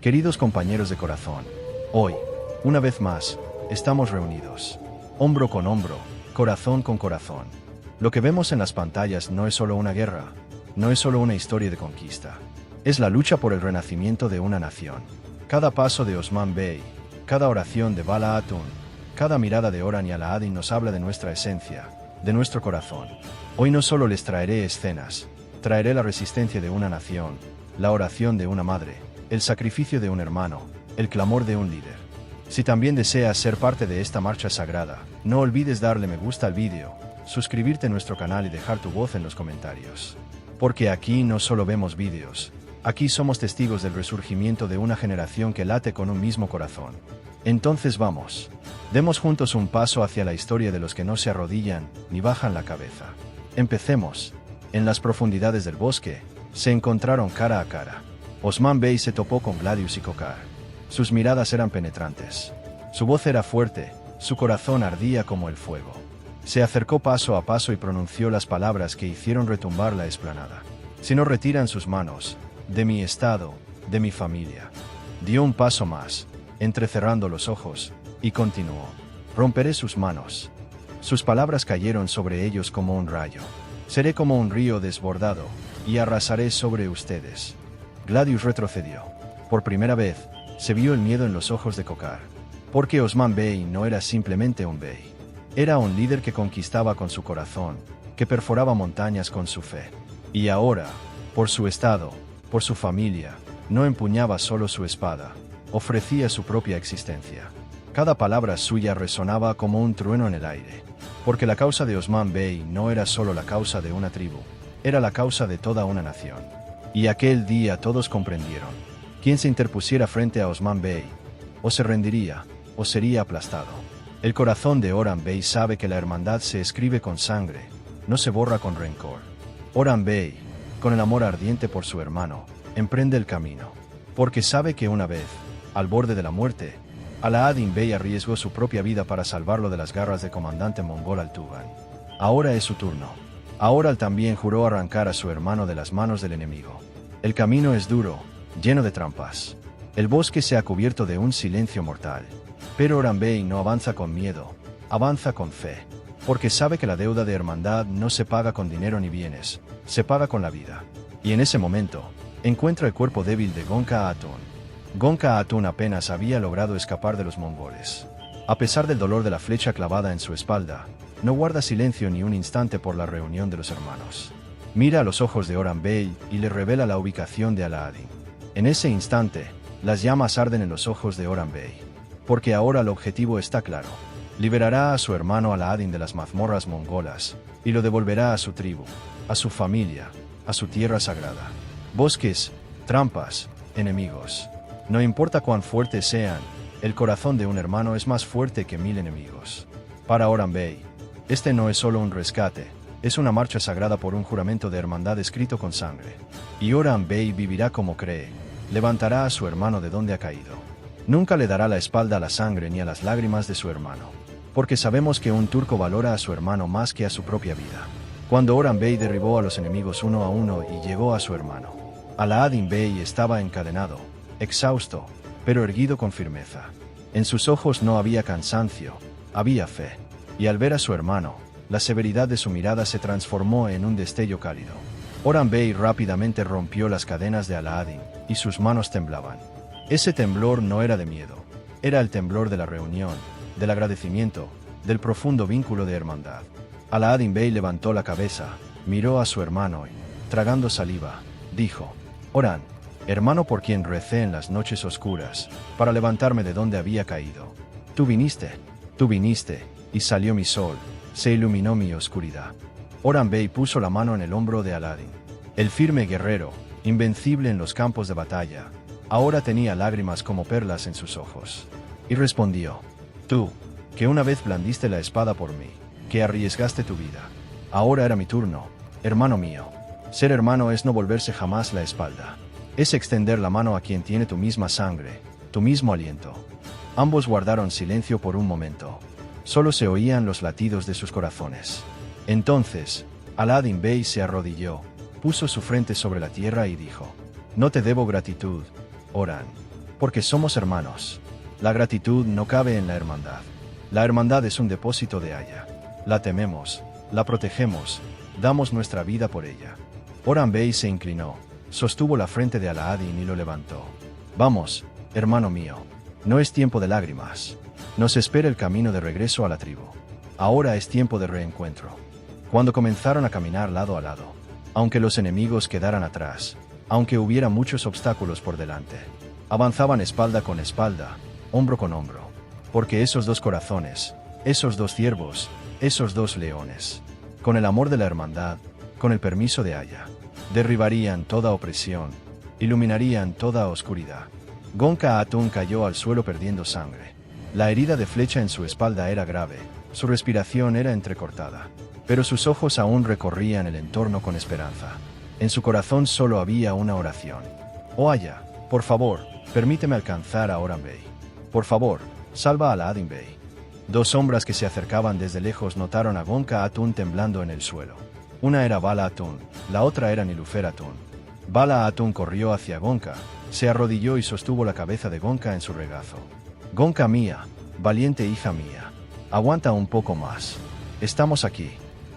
Queridos compañeros de corazón, hoy, una vez más, estamos reunidos, hombro con hombro, corazón con corazón. Lo que vemos en las pantallas no es solo una guerra, no es solo una historia de conquista. Es la lucha por el renacimiento de una nación. Cada paso de Osman Bey, cada oración de Bala Hatun, cada mirada de Orhan y Alauddin nos habla de nuestra esencia, de nuestro corazón. Hoy no solo les traeré escenas, traeré la resistencia de una nación, la oración de una madre, el sacrificio de un hermano, el clamor de un líder. Si también deseas ser parte de esta marcha sagrada, no olvides darle me gusta al vídeo, suscribirte a nuestro canal y dejar tu voz en los comentarios. Porque aquí no solo vemos vídeos, aquí somos testigos del resurgimiento de una generación que late con un mismo corazón. Entonces vamos, demos juntos un paso hacia la historia de los que no se arrodillan ni bajan la cabeza. Empecemos. En las profundidades del bosque, se encontraron cara a cara. Osman Bey se topó con Gladius y Kokar. Sus miradas eran penetrantes. Su voz era fuerte, su corazón ardía como el fuego. Se acercó paso a paso y pronunció las palabras que hicieron retumbar la explanada. Si no retiran sus manos, de mi estado, de mi familia. Dio un paso más, entrecerrando los ojos, y continuó. Romperé sus manos. Sus palabras cayeron sobre ellos como un rayo. Seré como un río desbordado, y arrasaré sobre ustedes. Gladius retrocedió. Por primera vez, se vio el miedo en los ojos de Kokar. Porque Osman Bey no era simplemente un bey. Era un líder que conquistaba con su corazón, que perforaba montañas con su fe. Y ahora, por su estado, por su familia, no empuñaba solo su espada, ofrecía su propia existencia. Cada palabra suya resonaba como un trueno en el aire. Porque la causa de Osman Bey no era solo la causa de una tribu, era la causa de toda una nación. Y aquel día todos comprendieron. Quien se interpusiera frente a Osman Bey, o se rendiría, o sería aplastado. El corazón de Orhan Bey sabe que la hermandad se escribe con sangre, no se borra con rencor. Orhan Bey, con el amor ardiente por su hermano, emprende el camino. Porque sabe que una vez, al borde de la muerte, Alauddin Bey arriesgó su propia vida para salvarlo de las garras del comandante mongol Al-Tugan. Ahora es su turno. Ahora él también juró arrancar a su hermano de las manos del enemigo. El camino es duro, lleno de trampas. El bosque se ha cubierto de un silencio mortal. Pero Orhan Bey no avanza con miedo, avanza con fe. Porque sabe que la deuda de hermandad no se paga con dinero ni bienes, se paga con la vida. Y en ese momento, encuentra el cuerpo débil de Gonca Hatun. Gonca Hatun apenas había logrado escapar de los mongoles. A pesar del dolor de la flecha clavada en su espalda, no guarda silencio ni un instante por la reunión de los hermanos. Mira a los ojos de Orhan Bey y le revela la ubicación de Alauddin. En ese instante, las llamas arden en los ojos de Orhan Bey. Porque ahora el objetivo está claro. Liberará a su hermano Alauddin de las mazmorras mongolas, y lo devolverá a su tribu, a su familia, a su tierra sagrada. Bosques, trampas, enemigos. No importa cuán fuertes sean, el corazón de un hermano es más fuerte que 1000 enemigos. Para Orhan Bey, este no es solo un rescate, es una marcha sagrada por un juramento de hermandad escrito con sangre. Y Orhan Bey vivirá como cree, levantará a su hermano de donde ha caído. Nunca le dará la espalda a la sangre ni a las lágrimas de su hermano. Porque sabemos que un turco valora a su hermano más que a su propia vida. Cuando Orhan Bey derribó a los enemigos uno a uno y llegó a su hermano, Alauddin Bey estaba encadenado, exhausto, pero erguido con firmeza. En sus ojos no había cansancio, había fe. Y al ver a su hermano, la severidad de su mirada se transformó en un destello cálido. Orhan Bey rápidamente rompió las cadenas de Alauddin, y sus manos temblaban. Ese temblor no era de miedo, era el temblor de la reunión, del agradecimiento, del profundo vínculo de hermandad. Alauddin Bey levantó la cabeza, miró a su hermano y, tragando saliva, dijo: Orhan, hermano por quien recé en las noches oscuras, para levantarme de donde había caído. Tú viniste, y salió mi sol, se iluminó mi oscuridad. Orhan Bey puso la mano en el hombro de Alauddin. El firme guerrero, invencible en los campos de batalla, ahora tenía lágrimas como perlas en sus ojos. Y respondió: Tú, que una vez blandiste la espada por mí, que arriesgaste tu vida. Ahora era mi turno, hermano mío. Ser hermano es no volverse jamás la espalda. Es extender la mano a quien tiene tu misma sangre, tu mismo aliento. Ambos guardaron silencio por un momento. Solo se oían los latidos de sus corazones. Entonces, Alauddin Bey se arrodilló, puso su frente sobre la tierra y dijo: No te debo gratitud, Orhan. porque somos hermanos. La gratitud no cabe en la hermandad. La hermandad es un depósito de Aya. La tememos, la protegemos, damos nuestra vida por ella. Oran Bey se inclinó, sostuvo la frente de Alaadin y lo levantó. Vamos, hermano mío, no es tiempo de lágrimas. Nos espera el camino de regreso a la tribu. Ahora es tiempo de reencuentro. Cuando comenzaron a caminar lado a lado, aunque los enemigos quedaran atrás, aunque hubiera muchos obstáculos por delante, avanzaban espalda con espalda, hombro con hombro, porque esos dos corazones, esos dos ciervos, esos dos leones, con el amor de la hermandad, con el permiso de Aya, derribarían toda opresión, iluminarían toda oscuridad. Gonca Atún cayó al suelo perdiendo sangre. La herida de flecha en su espalda era grave, su respiración era entrecortada, pero sus ojos aún recorrían el entorno con esperanza. En su corazón solo había una oración. Oh Aya, por favor, permíteme alcanzar a Oran Bey. Por favor, salva a Alaadin Bey. Dos sombras que se acercaban desde lejos notaron a Gonca Atún temblando en el suelo. Una era Bala Atún, la otra era Nilufer Atún. Bala Atún corrió hacia Gonca, se arrodilló y sostuvo la cabeza de Gonca en su regazo. Gonca mía, valiente hija mía, aguanta un poco más. Estamos aquí.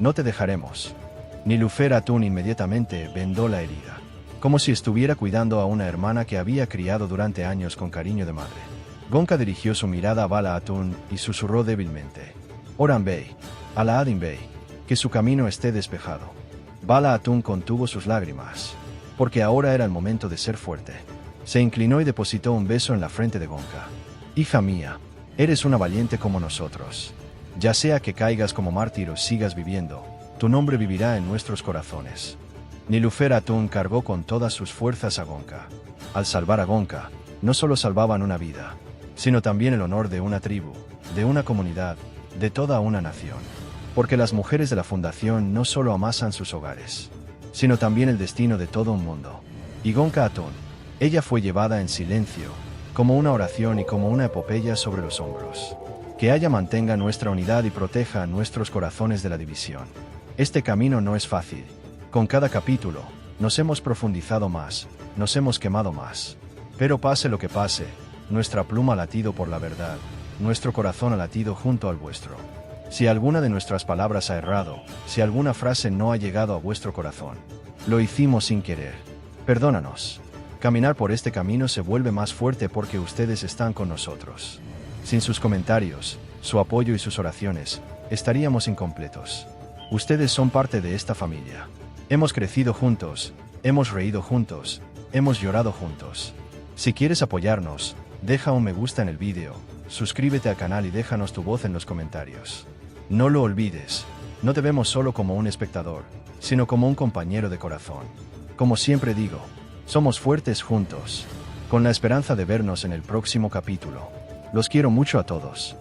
No te dejaremos. Nilufer Atún inmediatamente vendó la herida, como si estuviera cuidando a una hermana que había criado durante años con cariño de madre. Gonca dirigió su mirada a Bala Atún y susurró débilmente. Oran Bey, Alaadin Bey, que su camino esté despejado. Bala Atún contuvo sus lágrimas, porque ahora era el momento de ser fuerte. Se inclinó y depositó un beso en la frente de Gonca. Hija mía, eres una valiente como nosotros. Ya sea que caigas como mártir o sigas viviendo, tu nombre vivirá en nuestros corazones. Nilufer Atún cargó con todas sus fuerzas a Gonca. Al salvar a Gonca, no solo salvaban una vida, sino también el honor de una tribu, de una comunidad, de toda una nación. Porque las mujeres de la fundación no solo amasan sus hogares, sino también el destino de todo un mundo. Y Gonca Atún, ella fue llevada en silencio, como una oración y como una epopeya sobre los hombros. Que Aya mantenga nuestra unidad y proteja nuestros corazones de la división. Este camino no es fácil. Con cada capítulo, nos hemos profundizado más, nos hemos quemado más. Pero pase lo que pase, nuestra pluma ha latido por la verdad, nuestro corazón ha latido junto al vuestro. Si alguna de nuestras palabras ha errado, si alguna frase no ha llegado a vuestro corazón, lo hicimos sin querer. Perdónanos. Caminar por este camino se vuelve más fuerte porque ustedes están con nosotros. Sin sus comentarios, su apoyo y sus oraciones, estaríamos incompletos. Ustedes son parte de esta familia. Hemos crecido juntos, hemos reído juntos, hemos llorado juntos. Si quieres apoyarnos, deja un me gusta en el vídeo, suscríbete al canal y déjanos tu voz en los comentarios. No lo olvides, no te vemos solo como un espectador, sino como un compañero de corazón. Como siempre digo, somos fuertes juntos, con la esperanza de vernos en el próximo capítulo. Los quiero mucho a todos.